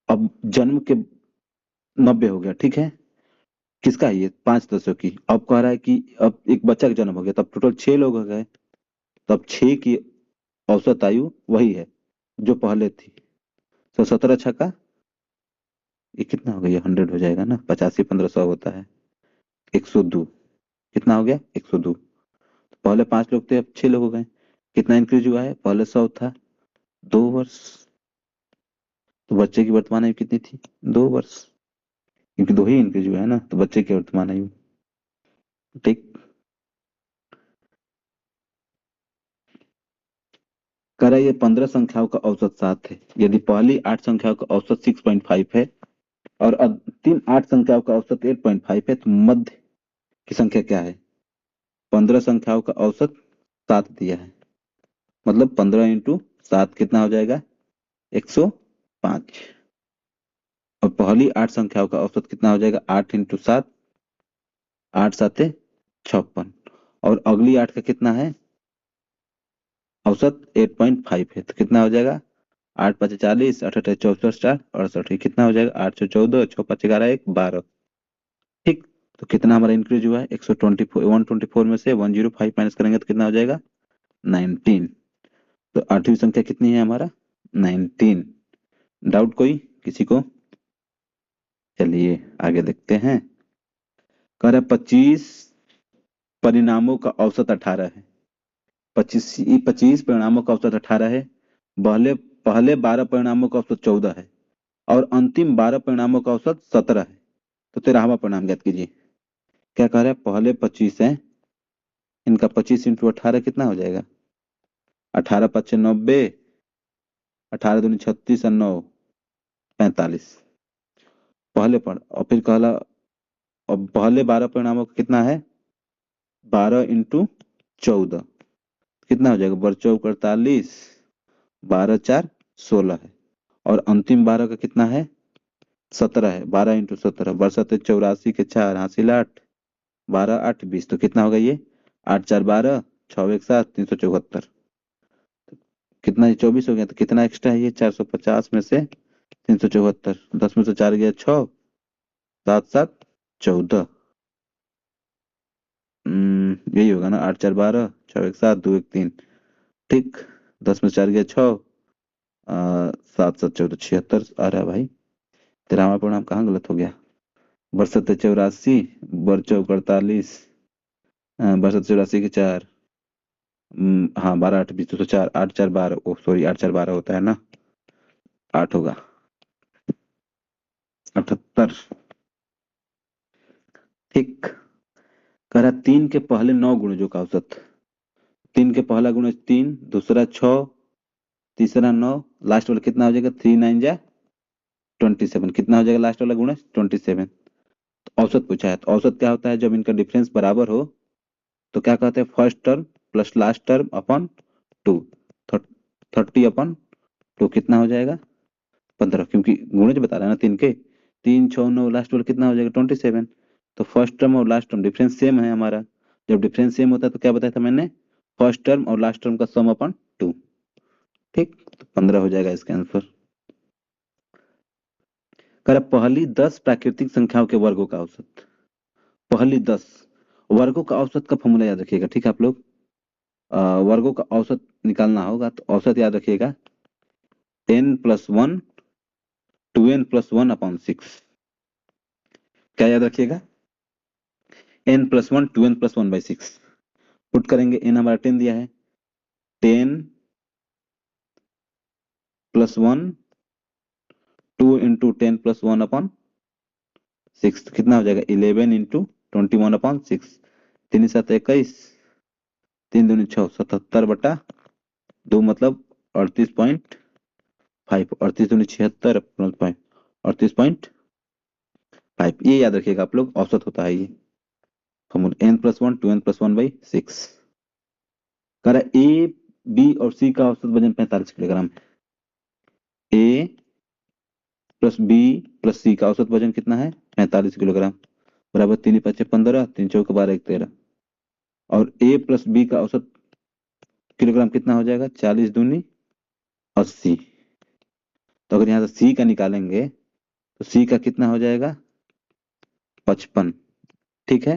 अब जन्म के 90 हो गया, ठीक है, किसका है ये, 5 सदस्यों की। अब कह रहा है कि अब एक बच्चा का जन्म हो गया, तब टोटल 6 लोग हो गए, तब 6 की औसत आयु वही है जो पहले थी, तो 17 × 6 ये कितना हो गया, ये 100 हो जाएगा ना, 85 × 15 100 होता है, 102। कितना हो गया, 102। पहले 5 लोग थे, अब 6 लोग हो गए, कितना इंक्रीज हुआ है, पहले 100 था, 2 वर्ष, तो बच्चे की वर्तमान आयु कितनी थी, 2 वर्ष, क्योंकि 2 ही इंक्रीज हुआ है ना, तो बच्चे की वर्तमान आयु। ठीक। कह रहा है ये 15 संख्याओं का औसत 7 है, यदि पहली 8 संख्याओं का औसत 6.5 है और अंतिम 8 संख्याओं का औसत 8.5 है, तो मध्य की संख्या क्या है। 15 संख्याओं का औसत 7 दिया है, मतलब 15 × 7 कितना हो जाएगा, 105। और पहली 8 संख्याओं का औसत कितना हो जाएगा, 8 × 7, 8×7 = 56। और अगली 8 का कितना है, औसत 8.5 है, तो कितना हो जाएगा, 8×5 = 40, 8×8 = 64, 68, ये कितना हो जाएगा, 8×14, 6×5 = 11, 1 12। ठीक। तो कितना हमारा इंक्रीज हुआ है, 124 में से 105 माइनस करेंगे तो कितना हो जाएगा, 19। तो 8वीं संख्या कितनी है हमारा, 19। डाउट कोई किसी को, चलिए आगे देखते हैं। कह रहा है 25 परिणामों का औसत 18 है, 25 परिणामों का औसत 18 है, पहले पहले 12 परिणामों का औसत 14 है और अंतिम 12 परिणामों का औसत 17 है, तो 13वां परिणाम ज्ञात कीजिए। क्या कह रहा है, पहले 25 है, इनका 25 × 18 कितना हो जाएगा, 18×5 = 90, 18×2 = 36 और 9 45। पहले पढ़, और फिर कहला, अब पहले 12 परिणामों का कितना है, 12 × 14 कितना हो जाएगा, 12×4 = 48, 12×4 = 16 है, और अंतिम 12 का कितना है, 17 है, 12 × 17, 12×7 = 84 के 4 हासिल 8, 12×8 = 20, तो कितना होगा ये, 8×4 = 12, 6×1 = 7, 374। कितना, ये 24 हो गया, तो कितना एक्स्ट्रा है ये, 450 में से 374, 10 में से 4 गया 6, 7 7 14। यही होगा ना, 8 4 12, 6 1 7, 2 1 3। ठीक। 10 में से 4 गया 6, 7 7 14, 76 आ रहा है भाई। तेरा हमारा परिणाम कहाँ गलत हो गया? बरसत 84, बर चौक 48, बरसत 84 के 4, हाँ 12 8 20 तो 4, 8 4 12, ओ सॉरी 8 4 12 होता है ना, 8 होगा। 78। ठीक। कह रहा 3 के पहले 9 गुणजों का औसत। 3 के पहला गुणज 3, दूसरा 6, तीसरा 9, लास्ट वाला कितना हो जाएगा, 3 9 जा 27, कितना हो जाएगा लास्ट वाला गुणज 27। तो औसत पूछा है, तो औसत क्या होता है, जब इनका डिफरेंस बराबर हो तो क्या कहते हैं, first term plus last term upon 2, 30/2 कितना हो जाएगा 15, क्योंकि गुणज बता रहा है ना 3 के, 3 6 9, लास्ट वाला कितना हो जाएगा 27। तो फर्स्ट टर्म और लास्ट टर्म डिफरेंस सेम है हमारा। जब डिफरेंस सेम होता है तो क्या बताया था मैंने, फर्स्ट टर्म और लास्ट टर्म का सम अपॉन 2। ठीक, तो 15 हो जाएगा इसका आंसर। कर पहली 10 प्राकृतिक संख्याओं के वर्गों का औसत। पहली 10 वर्गों का औसत का फॉर्मूला याद रखिएगा, ठीक है आप लोग। वर्गों का औसत निकालना होगा तो औसत याद रखिएगा, n+1 2n+1/6। क्या याद रखिएगा, n+1 2n+1/6। पुट करेंगे, n हमारा 10 दिया है, 10+1 2 इंटू 10+1/6 कितना हो जाएगा, 11 इंटू 21/6। 3 7 21, 3 दूनी 6, 77/2 मतलब 38.5, 38 दूनी 76, 38.5, ये याद रखिएगा आप लोग, औसत होता है ये फॉर्मूला, n+1 2n+1/6। कह रहा है ए बी और सी का औसत वजन 45 किलोग्राम है। ए प्लस बी प्लस सी का औसत वजन कितना है, 45 किलोग्राम, बराबर 3 5 15, 3 4 12 1 13। और ए प्लस बी का औसत किलोग्राम कितना हो जाएगा, 40 दूनी 80। तो अगर यहाँ से सी का निकालेंगे तो सी का कितना हो जाएगा, 55। ठीक है,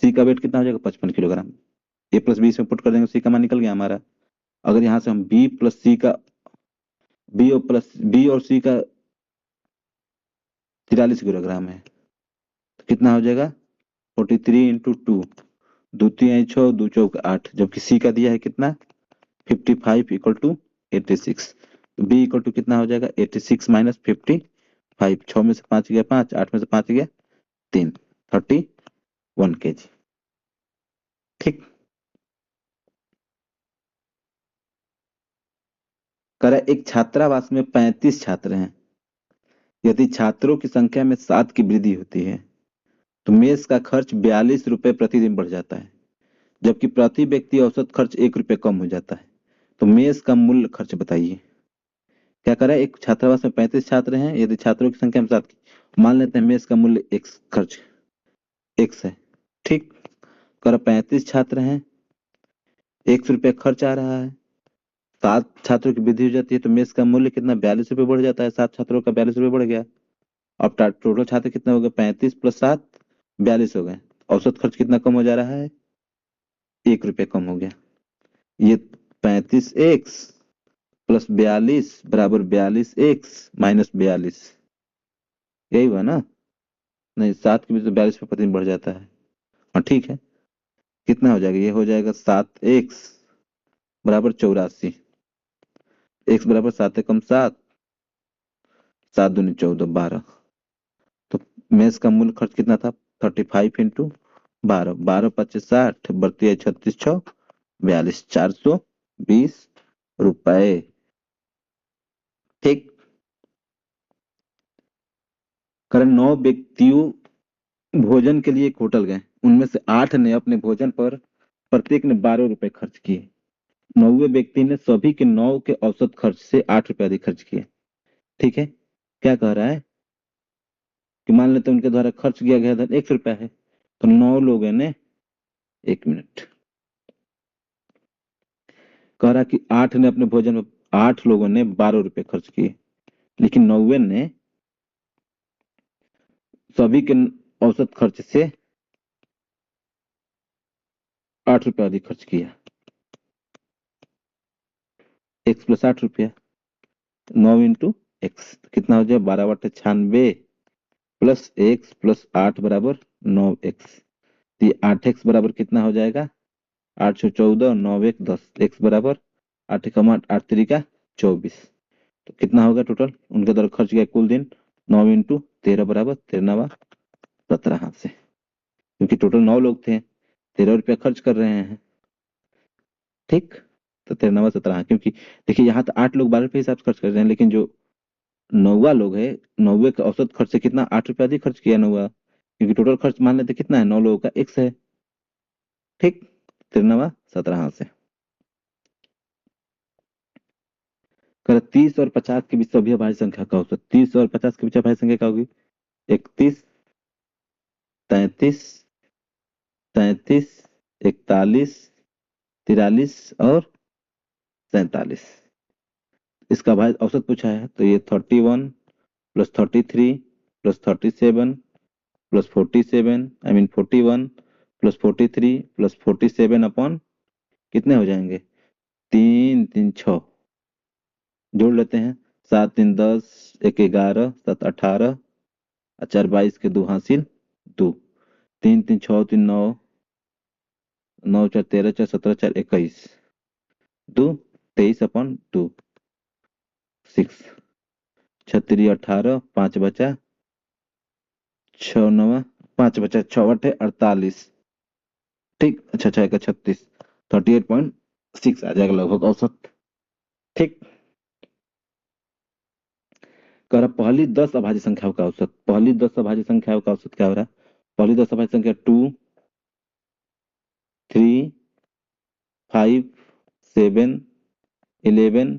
सी का वेट कितना हो जाएगा, 55 किलोग्राम। ए प्लस बी इसमें पुट कर देंगे, सी का मान निकल गया हमारा। अगर यहाँ से हम बी और सी का 43 किलोग्राम है, तो कितना हो जाएगा, 43 इंटू 2, दो तीन 6, दो चौक 8, जबकि सी का दिया है कितना, 55 इक्वल टू 86। तो बी इक्वल टू कितना हो जाएगा, 86 माइनस 55, 6 में से 5 गया 5, 8 में से 5 गया 3, 31 kg। ठीक। कह एक छात्रावास में 35 छात्र हैं। यदि छात्रों की संख्या में 7 की वृद्धि होती है तो मेस का खर्च 42 रुपए प्रतिदिन बढ़ जाता है, जबकि प्रति व्यक्ति औसत खर्च 1 रुपए कम हो जाता है। तो मेस का मूल्य खर्च बताइए। क्या करें, एक छात्रावास में 35 छात्र हैं, यदि छात्रों की संख्या में 7 की, मान लेते हैं मेस का मूल्य x खर्च x है। ठीक। कर 35 छात्र हैं, 100 रुपये खर्च आ रहा है, 7 छात्रों की वृद्धि हो जाती है तो मेस का मूल्य कितना, 42 रुपये बढ़ जाता है, 7 छात्रों का 42 रुपये बढ़ गया। अब टोटल छात्र कितना हो गया, 35 + 7 42 हो गए। औसत खर्च कितना कम हो जा रहा है, 1 रुपये कम हो गया। ये 35x प्लस 42 बराबर 42x माइनस 42, यही हुआ ना। नहीं, 7 के बीच तो 42 पे प्रतिदिन बढ़ जाता है। हाँ ठीक है, कितना हो जाएगा, ये हो जाएगा 7x बराबर 84, x बराबर 7 कम 7, 7 दूनी 14 12। तो मेस का मूल खर्च कितना था, 35 इंटू 12, 12 25 60, बढ़ती है 36 6 42, 420 रुपए। ठीक। करण 9 व्यक्तियों भोजन के लिए एक होटल गए, उनमें से 8 ने अपने भोजन पर प्रत्येक ने 12 रुपए खर्च किए। 9वें व्यक्ति ने सभी के 9 के औसत खर्च से 8 रुपए अधिक खर्च किए। ठीक है, क्या कह रहा है कि मान लेते हैं उनके द्वारा खर्च किया गया धन 100 रुपया है, तो 9 लोगों ने, 1 मिनट, कह रहा कि 8 ने अपने भोजन में 8 लोगों ने 12 रुपए खर्च किए, लेकिन 90 ने सभी के औसत खर्च से 8 रुपए अधिक खर्च किया। एक्स प्लस 8 रुपया, 9 इंटू एक्स कितना हो जाए 12/96 प्लस एक्स प्लस 8 बराबर 9 एक्स। तो ये 8 एक्स बराबर कितना हो जाएगा 8 × 14 9 × 1 10 एक्स बराबर 8 × 8 = 24। तो कितना होगा टोटल उनके द्वारा खर्च किया कुल दिन 9 × 13 बराबर 13×9 = 17 हाथ से, क्योंकि टोटल 9 लोग थे 13 रुपया खर्च कर रहे हैं। ठीक, तो 13×9 = 17, क्योंकि देखिए यहाँ तो 8 लोग 12 रुपये हिसाब से खर्च कर रहे हैं, लेकिन जो 9वां लोग है 9वें का औसत खर्च से कितना 8 रुपया अधिक खर्च किया 9वां, क्योंकि टोटल खर्च मान लेते कितना है 9 लोगों का एक्स है। ठीक, 13×9 = 17 हाथ से। कर 30 और 50 के बीच सभी अभाज्य संख्या का औसत, 30 और 50 के बीच अभाज्य संख्या क्या होगी 31 33 37 41 43 और 47। इसका अभाज्य औसत पूछा है, तो ये 31 plus 33 plus 37 plus 47 41 plus 43 plus 47 upon कितने हो जाएंगे 3 3 6, जोड़ लेते हैं 7 3 10 1 11 7 18 और 4 22 के 2 हासिल 2, 3 3 6 3 9 9 4 13 4 17 4 21 2 23 अपॉन 2 6, 36 18 5 बचा 6 9 5 बचा 6 8 48। ठीक, अच्छा 6 का 36 38.6 आ जाएगा लगभग औसत। ठीक, कह रहा पहली 10 अभाज्य संख्याओं का औसत, पहली 10 अभाज्य संख्याओं का औसत क्या हो रहा है, पहली 10 अभाज्य संख्या 2 3 5 7 11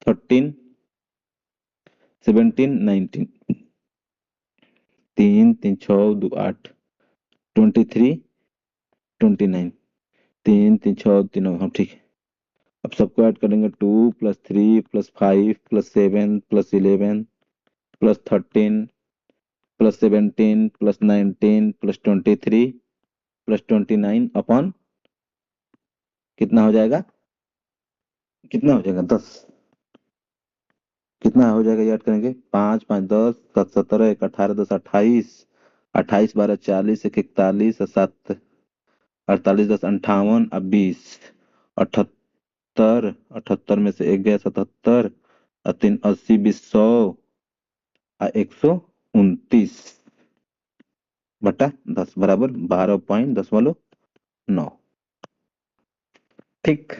13 17 19, 3 3 6 2 8 23 29, 3 3 6 3 9, हम ठीक है। अब सबको ऐड करेंगे 2 + 3 + 5 + 7 + 11 + 13 + 17 + 19 + 23 + 29 अपॉन कितना हो जाएगा 10। कितना हो जाएगा याद करेंगे 5 5 10 7 17 1 18 10 28 28 12 40 1 41 और 7 48 10 58 और 20 78 78 में से 1 गया 77 और 3 80 20 100 और 129 बटा 10 बराबर 12.9। ठीक,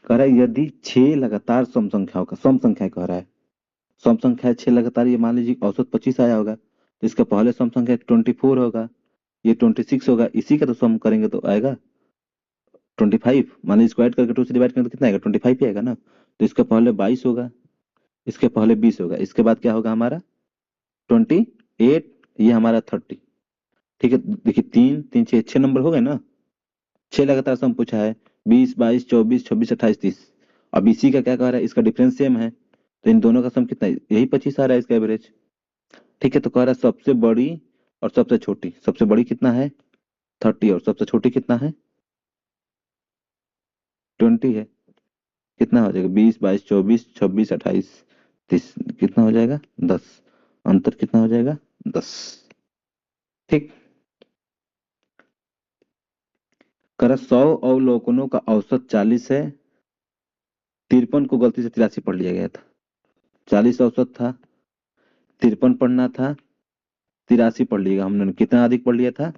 कह रहा है यदि 6 लगातार सम संख्याओं का सम संख्या कह रहा है, सम संख्या 6 लगातार, ये मान लीजिए औसत 25 आया होगा, तो इसका पहले सम संख्या 24 होगा, ये 26 होगा, इसी का तो सम करेंगे तो आएगा 25। मान लीजिए इसको ऐड करके 2 से डिवाइड करेंगे तो कितना आएगा 25 ही आएगा ना। तो इसका पहले 22 होगा, इसके पहले 20 होगा, इसके बाद क्या होगा हमारा 28, ये हमारा 30। ठीक है, देखिए 3 3 6 6 नंबर हो गए ना, 6 लगातार सम पूछा है 20 22 24 26 28 30। अब इसी का क्या कह रहा है, इसका डिफरेंस सेम है, तो इन दोनों का सम कितना है यही 25 आ रहा है इसका एवरेज। ठीक है, तो कह रहा है सबसे बड़ी और सबसे छोटी, सबसे बड़ी कितना है 30 और सबसे छोटी कितना है 20 है। कितना हो जाएगा 20 22 24 26 28 30, कितना हो जाएगा 10, अंतर कितना हो जाएगा 10। ठीक, कर 100 अवलोकनों का औसत 40 है, 53 को गलती से 83 पढ़ लिया गया था। 40 औसत था, 53 पढ़ना था, 83 पढ़ लिएगा हमने, कितना अधिक पढ़ लिया था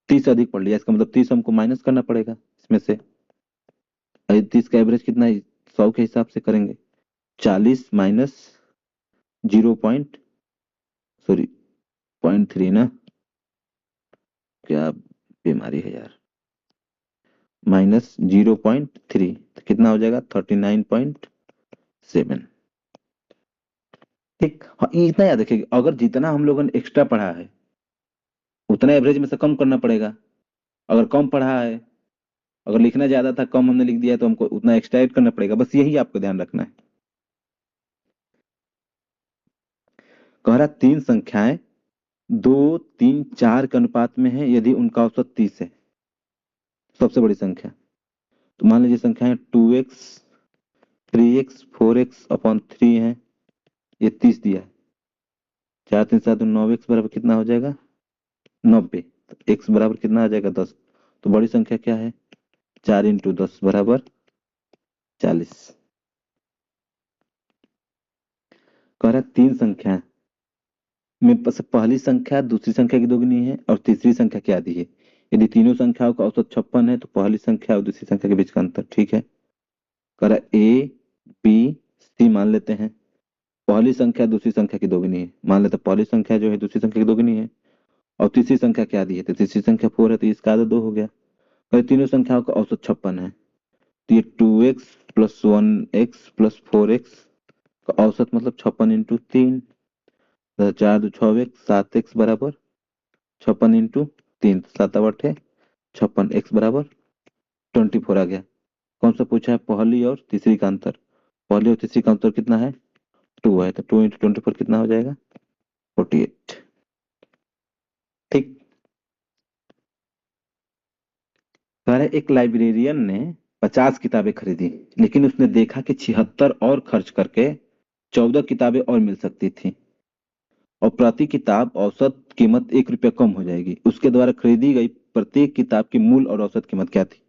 30 अधिक पढ़ लिया, इसका मतलब 30 हमको माइनस करना पड़ेगा इसमें से। 30 का एवरेज कितना है 100 के हिसाब से करेंगे, 40 माइनस 0 पॉइंट सॉरी 0.3 ना, क्या बीमारी है यार, माइनस 0.3 तो कितना हो जाएगा 39.7। ठीक, हाँ इतना याद रखिएगा, अगर जितना हम लोगों ने एक्स्ट्रा पढ़ा है उतना एवरेज में से कम करना पड़ेगा, अगर कम पढ़ा है अगर लिखना ज्यादा था, कम हमने लिख दिया तो हमको उतना एक्स्ट्रा ऐड करना पड़ेगा, बस यही आपको ध्यान रखना है। कह रहा तीन संख्याएं 2, 3, 4 के अनुपात में है यदि उनका औसत 30 है, सबसे बड़ी संख्या। तो मान लीजिए संख्याएं 2x, 3x, 4x अपॉन 3 है, ये 30 दिया है। 4, 3, 7, 9x बराबर कितना हो जाएगा? 90। तो x बराबर कितना आ जाएगा? 10। तो बड़ी संख्या क्या है? 4 × 10 बराबर 40। कह रहा तीन संख्या में से पहली संख्या दूसरी संख्या की दोगुनी है और तीसरी संख्या की आधी है। यदि तीनों संख्याओं का औसत 56 है तो पहली संख्या और दूसरी संख्या के बीच का अंतर, ठीक है। कह रहा ए, बी, सी मान लेते हैं। पहली संख्या दूसरी संख्या की दोगुनी है, मान लेते हैं पहली संख्या जो है दूसरी संख्या की दोगुनी है, और तीसरी संख्या क्या दी है? तो तीसरी संख्या 4 है, तो इसका आधा 2 हो गया। और तीनों संख्याओं का औसत 56 है, तो ये 2x plus 1x plus 4x का औसत मतलब 56 × 3, 4 × 2 = 6x, 7x बराबर 56 × 3, 7×8 56, x बराबर 24 आ गया। कौन सा पूछा है? पहली और तीसरी का अंतर। पहली और तीसरी का अंतर कितना है? 2 है, तो 2 × 24 कितना हो जाएगा? 48। ठीक। कह एक लाइब्रेरियन ने 50 किताबें खरीदी, लेकिन उसने देखा कि 76 और खर्च करके 14 किताबें और मिल सकती थी और प्रति किताब औसत कीमत 1 रुपया कम हो जाएगी। उसके द्वारा खरीदी गई प्रत्येक किताब की मूल और औसत कीमत क्या थी?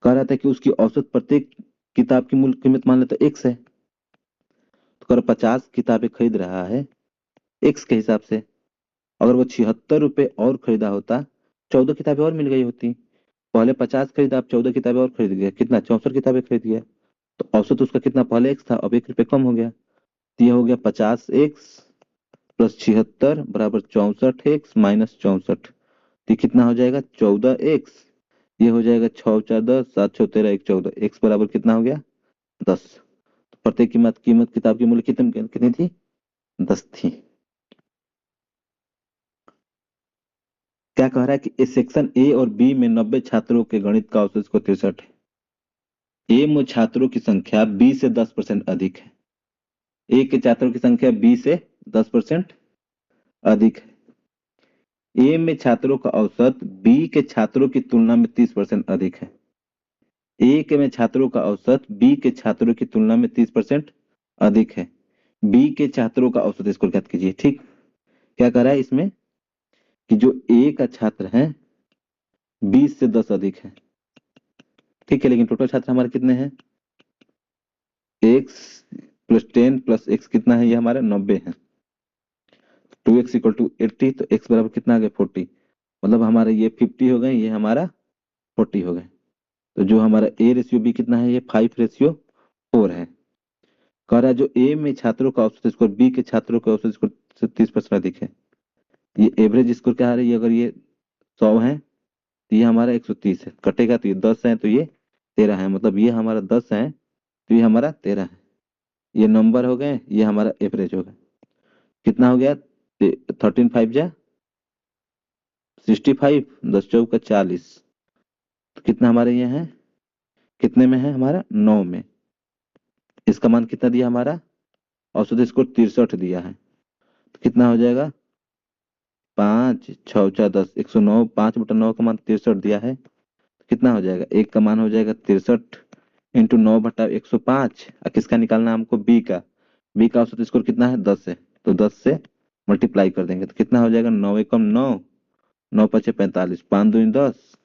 कह रहा था कि उसकी औसत प्रत्येक किताब की मूल कीमत मान लेते एक्स है, तो कर 50 किताबें खरीद रहा है एक्स के हिसाब से। अगर वो 76 रुपए और खरीदा होता, 14 किताबें और मिल गई होती। पहले 50 खरीदा, अब 14 किताबें और खरीद गया, कितना? 64 किताबें खरीद गया। तो औसत उसका कितना? पहले एक्स था, अब 1 रुपये कम हो गया, तो ये हो गया 50x प्लस 76 बराबर 64x माइनस 64। तो कितना हो जाएगा? 14x। ये हो जाएगा 6×4 = 10, 7×6 = 13, 1 14, x बराबर कितना हो गया? 10। प्रत्येक कीमत किताब की मूल्य कितनी थी? 10 थी। क्या कह रहा है कि इस सेक्शन ए और बी में 90 छात्रों के गणित का औसत स्कोर 63 है। ए में छात्रों की संख्या बी से 10% अधिक है। ए के छात्रों की संख्या बी से 10% अधिक है। ए में छात्रों का औसत बी के छात्रों की तुलना में 30% अधिक है। ए के में छात्रों का औसत बी के छात्रों की तुलना में 30% अधिक है। बी के छात्रों का औसत स्कोर ज्ञात कीजिए। ठीक। क्या कह रहा है इसमें कि जो ए का छात्र है 20 से 10 अधिक है, ठीक है, लेकिन टोटल छात्र हमारे कितने हैं? एक्स प्लस 10 प्लस एक्स कितना है? ये हमारे 90 है। 2x = 80, तो x बराबर कितना आ गया? 40। मतलब हमारे ये 50 हो गए, ये हमारा 40 हो गए। तो जो हमारा a रेशियो b कितना है? ये 5:4 है। कह रहा है जो a में छात्रों का औसत स्कोर b के छात्रों के औसत स्कोर से 30% अधिक है। ये एवरेज स्कोर क्या आ रही है? अगर ये 100 है तो ये हमारा 130 है, कटेगा तो ये 10 है, तो ये 13 है। मतलब ये हमारा 10 है तो ये हमारा 13 है। ये नंबर हो गए, ये हमारा एवरेज हो गया। कितना हो गया? 13×5 = 65, 10×4 = 40। तो कितना हमारे ये है? कितने में है? हमारा 9 में। इसका मान कितना दिया? हमारा औसत स्कोर 63 दिया है। तो कितना हो जाएगा? 5×6 = 10, 109। 5/9 का मान 63 दिया है, तो कितना हो जाएगा? एक का मान हो जाएगा 63 इंटू 9/105। और किसका निकालना है हमको? बी का। बी का औसत स्कोर कितना है? 10 है, तो 10 से मल्टीप्लाई कर देंगे तो कितना हो जाएगा? 9×1 = 9, 9×5 = 45, 5×2 = 10,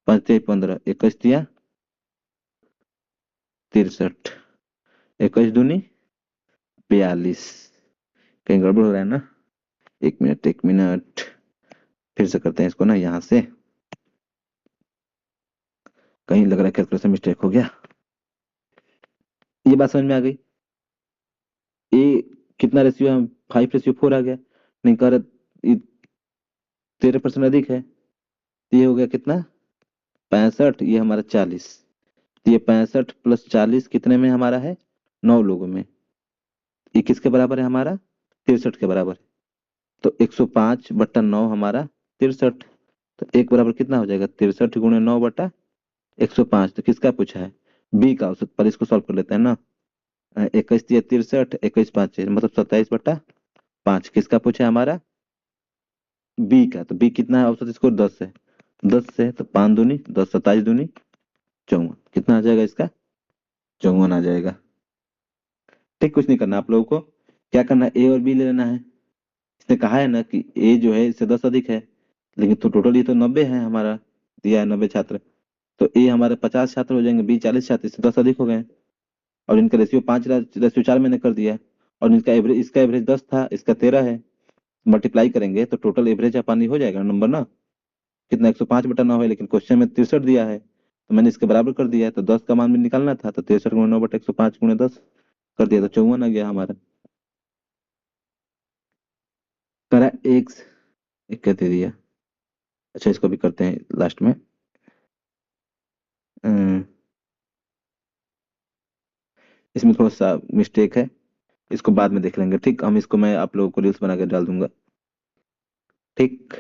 5×3 = 15, 21 × 63, 21×2 = 42। कहीं गड़बड़ हो रहा है ना? एक मिनट, एक मिनट, फिर से करते हैं इसको ना यहाँ से। कहीं लग रहा है कैलकुलेशन मिस्टेक हो गया। ये बात समझ में आ गई? ए कितना रेशियो है? 5:4 आ गया। नहीं कर 13% अधिक है, तो ये हो गया कितना? 65। ये हमारा 40। तो ये 65 प्लस 40 कितने में हमारा है? 9 लोगों में। ये किसके बराबर है? हमारा 63 के बराबर है। तो 105/9 हमारा 63। तो एक बराबर कितना हो जाएगा? 63 × 9/63। 105 तो किसका पूछा है? बी का औसत, पर इसको सॉल्व कर लेते हैं ना। 21 या 63, 21 5 मतलब 27/5। किसका पूछा है हमारा? बी का। तो बी कितना है औसत स्कोर? 10 है। 10 से तो 5 दूनी 10, 27 दूनी 54। कितना आ जाएगा इसका? 54 आ जाएगा। ठीक, कुछ नहीं करना आप लोगों को। क्या करना है, ए और बी ले लेना है। इसने कहा है ना कि ए जो है इससे 10 अधिक है, लेकिन तो टोटल ये तो 90 है हमारा, दिया है 90 छात्र। तो ए हमारे 50 छात्र हो जाएंगे, बी 40 छात्र, इससे 10 अधिक हो गए। और इनका रेशियो 5 रेशियो 4 मैंने कर दिया है। और इनका एवरेज, इसका एवरेज 10 था, इसका 13 है। मल्टीप्लाई करेंगे तो टोटल एवरेज पानी हो जाएगा नंबर ना। कितना? 105/9 है, लेकिन क्वेश्चन में 63 दिया है, तो मैंने इसके बराबर कर दिया है। तो 10 का मान भी निकालना था, तो 63 × 9/105 × 10 कर दिया, तो 54 आ गया हमारा। करा एक एक क्या दे दिया। अच्छा, इसको भी करते हैं लास्ट में। अम, इसमें थोड़ा सा मिस्टेक है, इसको बाद में देख लेंगे। ठीक, हम इसको, मैं आप लोगों को रील्स बना के डाल दूंगा। ठीक।